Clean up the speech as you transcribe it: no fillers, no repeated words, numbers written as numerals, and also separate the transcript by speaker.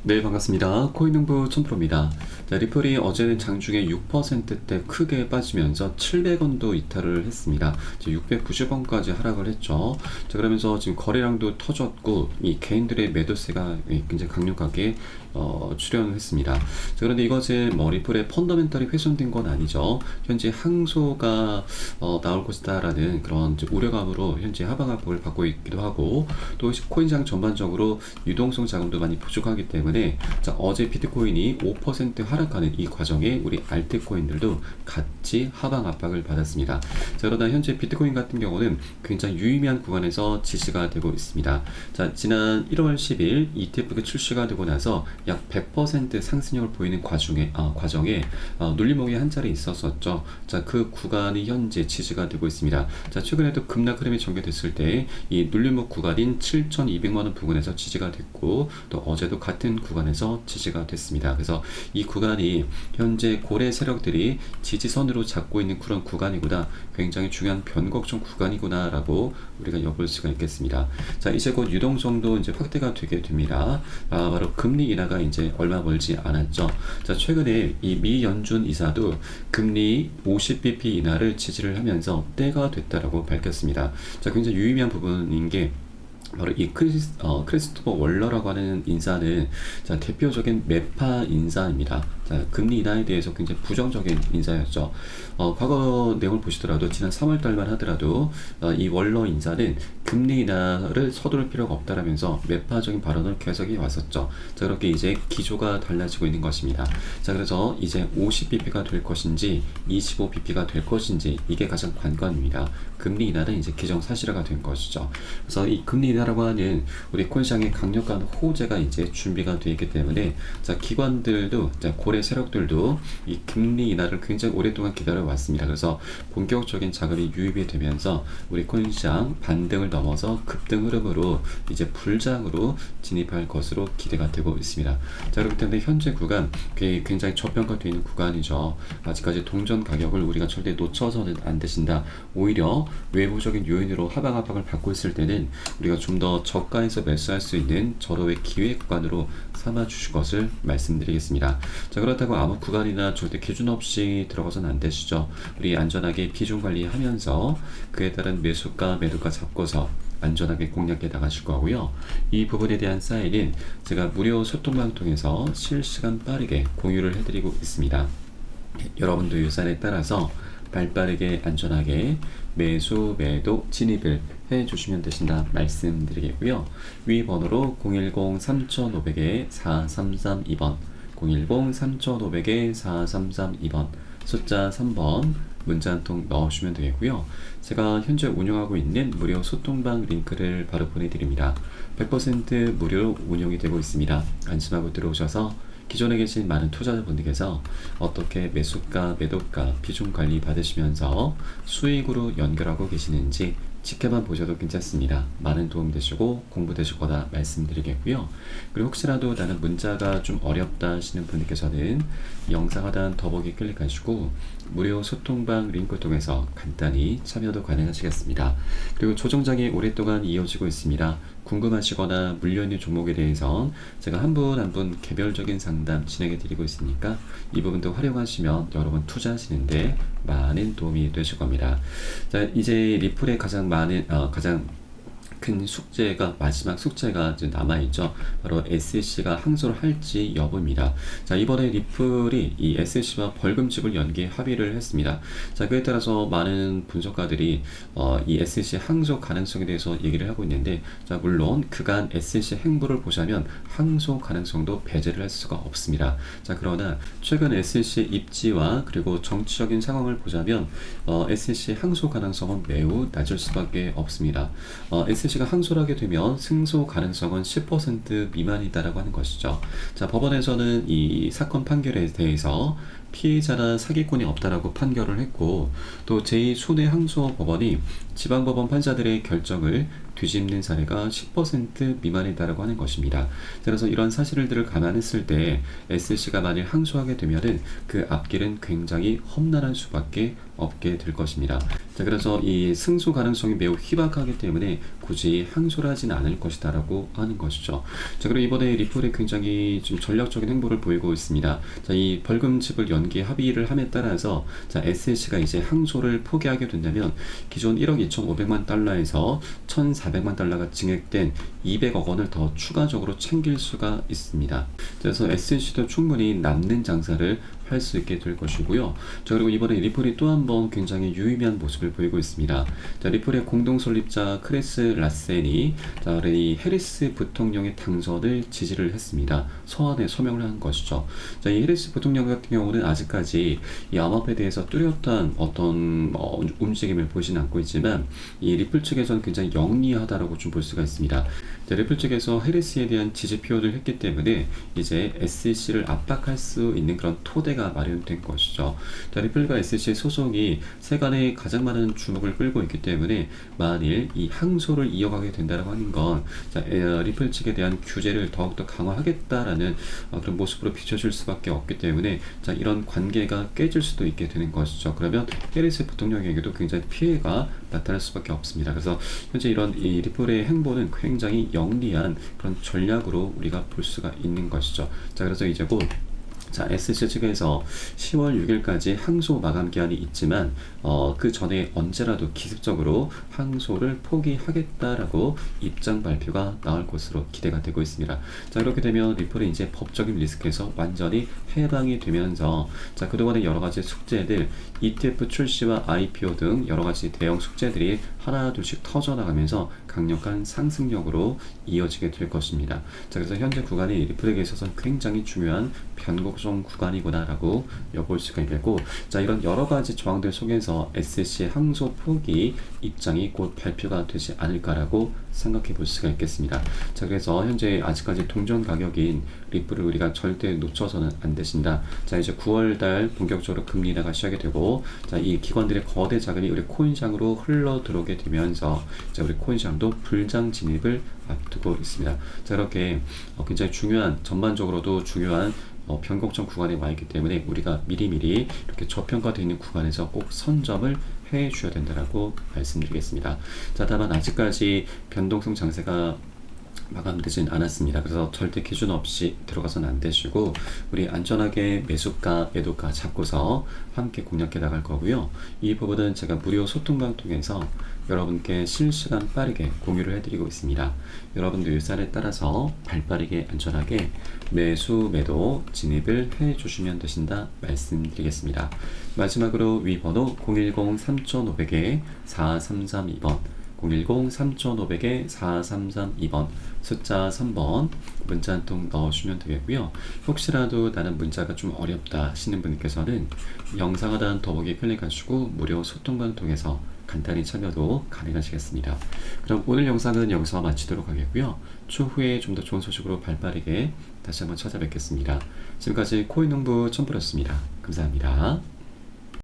Speaker 1: 네, 반갑습니다. 코인농부 천프로입니다. 자, 리플이 어제는 장중에 6%대 크게 빠지면서 700원도 이탈을 했습니다. 690원까지 하락을 했죠. 자, 그러면서 지금 거래량도 터졌고, 이 개인들의 매도세가 굉장히 강력하게 출현했습니다. 자, 그런데 이것은 뭐 리플의 펀더멘털이 훼손된 건 아니죠. 현재 항소가 나올 것이다라는 그런 이제 우려감으로 현재 하방압박을 받고 있기도 하고, 또 코인시장 전반적으로 유동성 자금도 많이 부족하기 때문에 자, 어제 비트코인이 5% 하락하는 이 과정에 우리 알트코인들도 같이 하방 압박을 받았습니다. 자, 그러나 현재 비트코인 같은 경우는 굉장히 유의미한 구간에서 지지가 되고 있습니다. 자, 지난 1월 10일 ETF가 출시가 되고 나서 약 100% 상승력을 보이는 과정에 눌림목이 한 자리 있었었죠. 자, 그 구간이 현재 지지가 되고 있습니다. 자, 최근에도 급락 흐름이 전개됐을 때 이 눌림목 구간인 7,200만원 부근에서 지지가 됐고, 또 어제도 같은 구간에서 지지가 됐습니다. 그래서 이 구간이 현재 고래 세력들이 지지선으로 잡고 있는 그런 구간이구나, 굉장히 중요한 변곡점 구간이구나 라고 우리가 엿볼 수가 있겠습니다. 자, 이제 곧 유동성도 이제 확대가 되게 됩니다. 바로 금리 인하가 이제 얼마 멀지 않았죠. 자, 최근에 이 미 연준 이사도 금리 50bp 인하를 지지를 하면서 때가 됐다라고 밝혔습니다. 자, 굉장히 유의미한 부분인 게 바로 이 크리스토퍼 월러라고 하는 인사는 자, 대표적인 매파 인사입니다. 자, 금리 인하에 대해서 굉장히 부정적인 인사였죠. 과거 내용을 보시더라도 지난 3월 달만 하더라도 이 월러 인사는 금리 인하를 서두를 필요가 없다라면서 매파적인 발언을 계속해 왔었죠. 자, 그렇게 이제 기조가 달라지고 있는 것입니다. 자, 그래서 이제 50bp가 될 것인지 25bp가 될 것인지 이게 가장 관건입니다. 금리 인하는 이제 기정사실화가 된 것이죠. 그래서 이 금리 인하라고 하는 우리 코인시장의 강력한 호재가 이제 준비가 되어 있기 때문에 자, 기관들도 자, 고래 세력들도 이 금리 인하를 굉장히 오랫동안 기다려 왔습니다. 그래서 본격적인 자금이 유입이 되면서 우리 코인시장 반등을 넘어서 급등 흐름으로 이제 불장으로 진입할 것으로 기대가 되고 있습니다. 자, 그렇기 때문에 현재 구간 굉장히 저평가되어 있는 구간이죠. 아직까지 동전 가격을 우리가 절대 놓쳐서는 안 되신다. 오히려 외부적인 요인으로 하방 압박을 받고 있을 때는 우리가 좀 더 저가에서 매수할 수 있는 절호의 기회 구간으로 삼아 주실 것을 말씀드리겠습니다. 자, 그렇다고 아무 구간이나 절대 기준 없이 들어가서는 안 되시죠. 우리 안전하게 비중 관리하면서 그에 따른 매수가 매도가 잡고서 안전하게 공략해 나가실 거고요. 이 부분에 대한 사인은 제가 무료 소통방 통해서 실시간 빠르게 공유를 해드리고 있습니다. 여러분도 유산에 따라서 발빠르게 안전하게 매수 매도 진입을 해 주시면 되신다 말씀드리겠고요. 위 번호로 010-3500-4332번 010-3500-4332번 숫자 3번 문자 한 통 넣으시면 되겠고요. 제가 현재 운영하고 있는 무료 소통방 링크를 바로 보내드립니다. 100% 무료로 운영이 되고 있습니다. 안심하고 들어오셔서 기존에 계신 많은 투자자분들께서 어떻게 매수가, 매도가, 비중 관리 받으시면서 수익으로 연결하고 계시는지 지켜만 보셔도 괜찮습니다. 많은 도움 되시고 공부 되실 거다 말씀드리겠고요. 그리고 혹시라도 나는 문자가 좀 어렵다 하시는 분들께서는 영상 하단 더보기 클릭하시고 무료 소통방 링크 통해서 간단히 참여도 가능하시겠습니다. 그리고 조정장이 오랫동안 이어지고 있습니다. 궁금하시거나 물려있는 종목에 대해서 제가 한 분 한 분 개별적인 상담 진행해 드리고 있으니까 이 부분도 활용하시면 여러분 투자하시는데 많은 도움이 되실 겁니다. 자, 이제 리플의 가장 큰 숙제가, 마지막 숙제가 이제 남아있죠. 바로 SEC가 항소를 할지 여부입니다. 자, 이번에 리플이 이 SEC와 벌금집을 연기에 합의를 했습니다. 자, 그에 따라서 많은 분석가들이 이 SEC 항소 가능성에 대해서 얘기를 하고 있는데, 자, 물론 그간 SEC 행보를 보자면 항소 가능성도 배제를 할 수가 없습니다. 자, 그러나 최근 SEC 입지와 그리고 정치적인 상황을 보자면 SEC 항소 가능성은 매우 낮을 수밖에 없습니다. SEC가 항소를 하게 되면 승소 가능성은 10% 미만이다라고 하는 것이죠. 자, 법원에서는 이 사건 판결에 대해서 피해자나 사기꾼이 없다라고 판결을 했고, 또 제2손해항소법원이 지방법원 판사들의 결정을 뒤집는 사례가 10% 미만이다라고 하는 것입니다. 그래서 이런 사실들을 감안했을 때 SC가 만일 항소하게 되면은 그 앞길은 굉장히 험난할 수밖에 없게 될 것입니다. 자, 그래서 이 승소 가능성이 매우 희박하기 때문에 굳이 항소를 하지는 않을 것이다라고 하는 것이죠. 자, 그리고 이번에 리플이 굉장히 좀 전략적인 행보를 보이고 있습니다. 자, 이 벌금 지불 연기 합의를 함에 따라서 자, SC가 이제 항소를 포기하게 된다면 기존 1억 2,500만 달러에서 1,400만 달러가 증액된 200억 원을 더 추가적으로 챙길 수가 있습니다. 그래서 SC도 충분히 남는 장사를 할 수 있게 될 것이고요. 자, 그리고 이번에 리플이 또 한 번 굉장히 유의미한 모습을 보이고 있습니다. 자, 리플의 공동 설립자 크리스 라센이 자, 이 해리스 부통령의 당선을 지지를 했습니다. 서한에 서명을 한 것이죠. 자, 이 해리스 부통령 같은 경우는 아직까지 이 암호화폐에 대해서 뚜렷한 어떤 움직임을 보이진 않고 있지만 이 리플 측에서는 굉장히 영리하다라고 좀 볼 수가 있습니다. 자, 리플 측에서 해리스에 대한 지지 표현을 했기 때문에 이제 SEC를 압박할 수 있는 그런 토대가 마련된 것이죠. 자, 리플과 SEC 소송이 세간에 가장 많은 주목을 끌고 있기 때문에 만일 이 항소를 이어가게 된다고 하는 건 자, 리플 측에 대한 규제를 더욱더 강화하겠다라는 그런 모습으로 비춰질 수밖에 없기 때문에 자, 이런 관계가 깨질 수도 있게 되는 것이죠. 그러면 해리스 부통령에게도 굉장히 피해가 나타날 수밖에 없습니다. 그래서 현재 이런 이 리플의 행보는 굉장히 영리한 그런 전략으로 우리가 볼 수가 있는 것이죠. 자, 그래서 이제 곧 자, SC 측에서 10월 6일까지 항소 마감 기한이 있지만 그 전에 언제라도 기습적으로 항소를 포기하겠다라고 입장 발표가 나올 것으로 기대가 되고 있습니다. 자, 그렇게 되면 리플은 이제 법적인 리스크에서 완전히 해방이 되면서 자, 그동안의 여러 가지 숙제들, ETF 출시와 IPO 등 여러 가지 대형 숙제들이 하나 둘씩 터져나가면서 강력한 상승력으로 이어지게 될 것입니다. 자, 그래서 현재 구간이 리플에게 있어서는 굉장히 중요한 변곡점 구간이구나라고 엿볼 수가 있겠고, 자, 이런 여러 가지 조항들 속에서 SC의 항소 포기 입장이 곧 발표가 되지 않을까라고 생각해 볼 수가 있겠습니다. 자, 그래서 현재 아직까지 동전 가격인 리플을 우리가 절대 놓쳐서는 안 되신다. 자, 이제 9월달 본격적으로 금리 인하가 시작이 되고, 자, 이 기관들의 거대 자금이 우리 코인시장으로 흘러 들어오게 되면서 자, 우리 코인시장도 불장 진입을 앞두고 있습니다. 자, 이렇게 굉장히 중요한, 전반적으로도 중요한 변곡점 구간에 와 있기 때문에 우리가 미리미리 이렇게 저평가되어 있는 구간에서 꼭 선점을 해 주셔야 된다라고 말씀드리겠습니다. 자, 다만 아직까지 변동성 장세가 마감되진 않았습니다. 그래서 절대 기준 없이 들어가서는 안 되시고 우리 안전하게 매수가, 매도가 잡고서 함께 공략해 나갈 거고요. 이 부분은 제가 무료 소통방 통해서 여러분께 실시간 빠르게 공유를 해드리고 있습니다. 여러분들 일산에 따라서 발빠르게 안전하게 매수, 매도 진입을 해주시면 되신다 말씀드리겠습니다. 마지막으로 위 번호 010-3500-4332번 010-3500-4332번 숫자 3번 문자 한 통 넣어주시면 되겠고요. 혹시라도 나는 문자가 좀 어렵다 하시는 분께서는 영상 하단 더보기 클릭하시고 무료 소통방 통해서 간단히 참여도 가능하시겠습니다. 그럼 오늘 영상은 여기서 마치도록 하겠고요. 추후에 좀 더 좋은 소식으로 발빠르게 다시 한번 찾아뵙겠습니다. 지금까지 코인농부 첨프였습니다. 감사합니다.